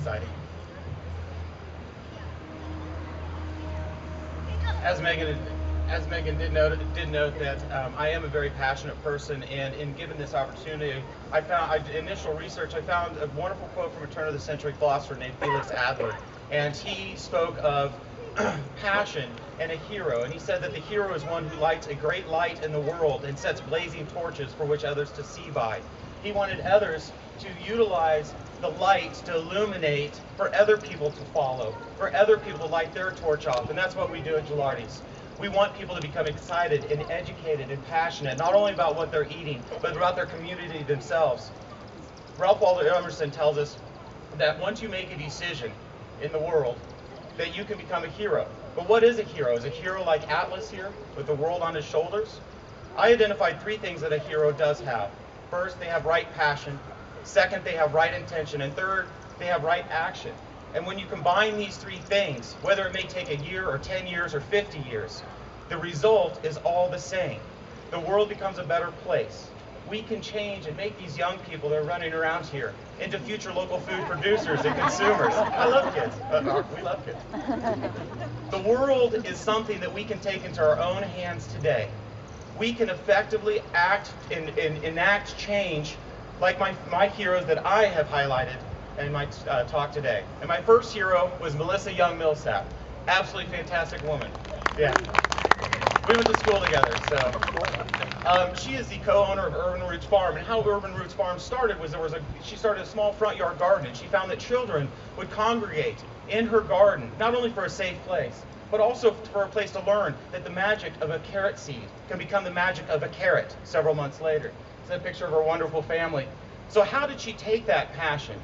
exciting. As Megan did note that I am a very passionate person, and in given this opportunity, initial research, I found a wonderful quote from a turn of the century philosopher named Felix Adler, and he spoke of passion and a hero, and he said that the hero is one who lights a great light in the world and sets blazing torches for which others to see by. He wanted others to utilize the light to illuminate for other people to follow, for other people to light their torch off, and that's what we do at Gilardis. We want people to become excited and educated and passionate, not only about what they're eating, but about their community themselves. Ralph Waldo Emerson tells us that once you make a decision in the world, that you can become a hero. But what is a hero? Is a hero like Atlas here, with the world on his shoulders? I identified 3 things that a hero does have. First, they have right passion. Second, they have right intention. And third, they have right action. And when you combine these 3 things, whether it may take a year or 10 years or 50 years, the result is all the same. The world becomes a better place. We can change and make these young people that are running around here into future local food producers and consumers. I love kids. We love kids. The world is something that we can take into our own hands today. We can effectively act and enact change like my heroes that I have highlighted in my talk today. And my first hero was Melissa Young Millsap. Absolutely fantastic woman. Yeah. We went to school together, so she is the co-owner of Urban Roots Farm. And how Urban Roots Farm started was she started a small front yard garden, and she found that children would congregate in her garden, not only for a safe place, but also for a place to learn that the magic of a carrot seed can become the magic of a carrot several months later. It's a picture of her wonderful family. So how did she take that passion?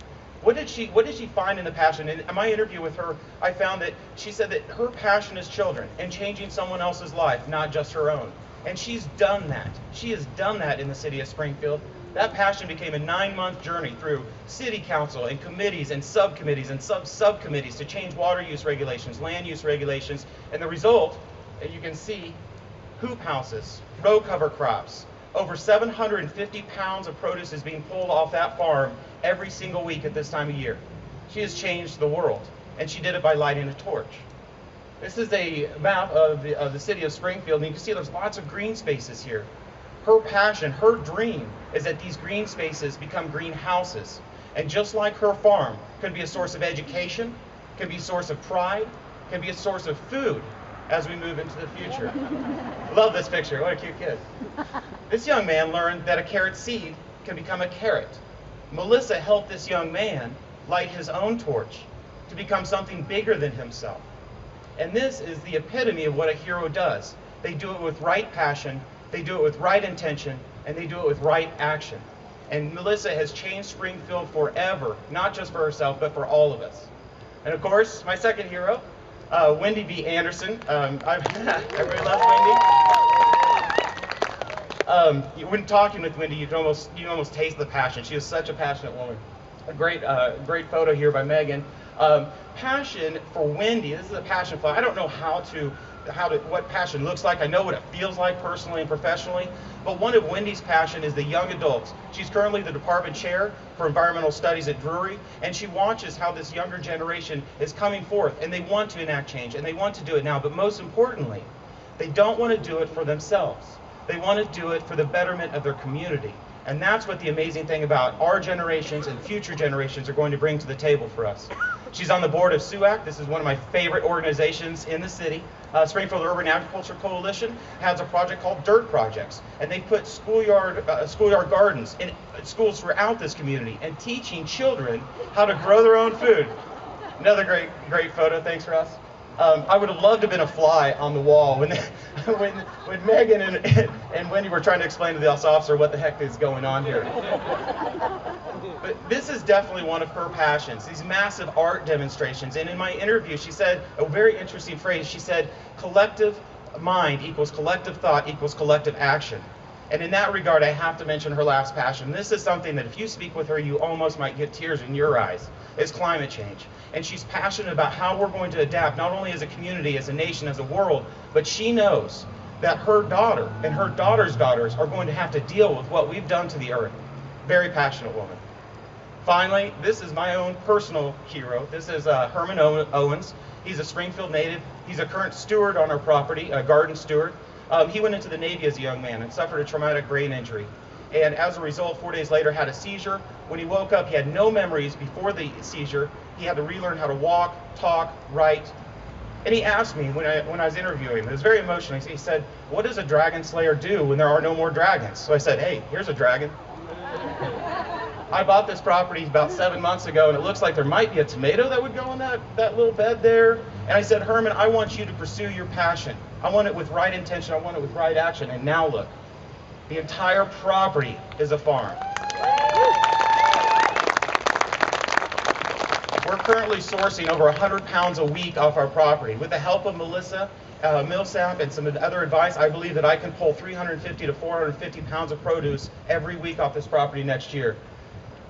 What did she find in the passion? In my interview with her, I found that she said that her passion is children and changing someone else's life, not just her own. And she's done that. She has done that in the city of Springfield. That passion became a 9-month journey through city council and committees and subcommittees and subcommittees to change water use regulations, land use regulations, and the result, as you can see, hoop houses, row cover crops. Over 750 pounds of produce is being pulled off that farm every single week at this time of year. She has changed the world, and she did it by lighting a torch. This is a map of the city of Springfield, and you can see there's lots of green spaces here. Her passion, her dream, is that these green spaces become greenhouses. And just like her farm could be a source of education, can be a source of pride, can be a source of food as we move into the future. Love this picture. What a cute kid. This young man learned that a carrot seed can become a carrot. Melissa helped this young man light his own torch to become something bigger than himself. And this is the epitome of what a hero does. They do it with right passion, they do it with right intention, and they do it with right action. And Melissa has changed Springfield forever, not just for herself, but for all of us. And of course, my second hero, Wendy B. Anderson. Everybody loves Wendy. When talking with Wendy, you can almost taste the passion. She was such a passionate woman. A great photo here by Megan. Passion for Wendy. This is a passion flag. I don't know what passion looks like. I know what it feels like personally and professionally. But one of Wendy's passion is the young adults. She's currently the department chair for environmental studies at Drury, and she watches how this younger generation is coming forth, and they want to enact change, and they want to do it now. But most importantly, they don't want to do it for themselves. They want to do it for the betterment of their community. And that's what the amazing thing about our generations and future generations are going to bring to the table for us. She's on the board of SUAC. This is one of my favorite organizations in the city. Springfield Urban Agriculture Coalition has a project called Dirt Projects, and they put schoolyard gardens in schools throughout this community and teaching children how to grow their own food. Another great photo. Thanks, Russ. I would have loved to have been a fly on the wall when Megan and Wendy were trying to explain to the officer what the heck is going on here. But this is definitely one of her passions, these massive art demonstrations. And in my interview, she said a very interesting phrase. She said, collective mind equals collective thought equals collective action. And in that regard, I have to mention her last passion. This is something that if you speak with her, you almost might get tears in your eyes. It's climate change. And she's passionate about how we're going to adapt, not only as a community, as a nation, as a world, but she knows that her daughter and her daughter's daughters are going to have to deal with what we've done to the earth. Very passionate woman. Finally, this is my own personal hero. This is Herman Owens. He's a Springfield native. He's a current steward on our property, a garden steward. He went into the Navy as a young man and suffered a traumatic brain injury. And as a result, 4 days later, had a seizure. When he woke up, he had no memories before the seizure. He had to relearn how to walk, talk, write. And he asked me when I was interviewing him, it was very emotional. He said, "What does a dragon slayer do when there are no more dragons?" So I said, "Hey, here's a dragon." I bought this property about 7 months ago, and it looks like there might be a tomato that would go in that little bed there. And I said, "Herman, I want you to pursue your passion. I want it with right intention. I want it with right action." And now look, the entire property is a farm. We're currently sourcing over 100 pounds a week off our property. With the help of Melissa Millsap and some other advice, I believe that I can pull 350 to 450 pounds of produce every week off this property next year.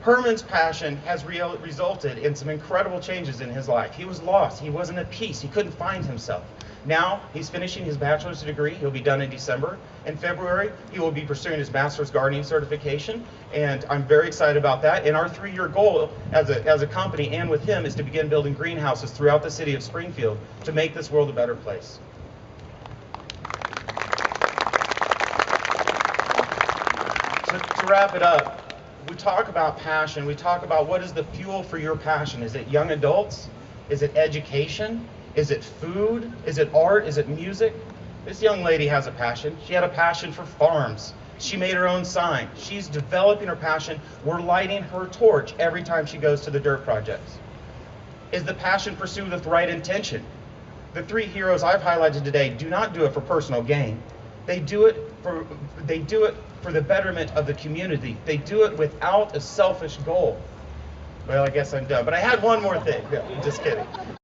Herman's passion has resulted in some incredible changes in his life. He was lost. He wasn't at peace. He couldn't find himself. Now he's finishing his bachelor's degree. He'll be done in December. In February, he will be pursuing his master's gardening certification, and I'm very excited about that. And our 3-year goal as a company and with him is to begin building greenhouses throughout the city of Springfield to make this world a better place. To wrap it up, we talk about passion. We talk about what is the fuel for your passion. Is it young adults? Is it education? Is it food? Is it art? Is it music? This young lady has a passion. She had a passion for farms. She made her own sign. She's developing her passion. We're lighting her torch every time she goes to the dirt projects. Is the passion pursued with right intention? The 3 heroes I've highlighted today do not do it for personal gain. They do it for the betterment of the community. They do it without a selfish goal. Well, I guess I'm done. But I had one more thing. No, I'm just kidding.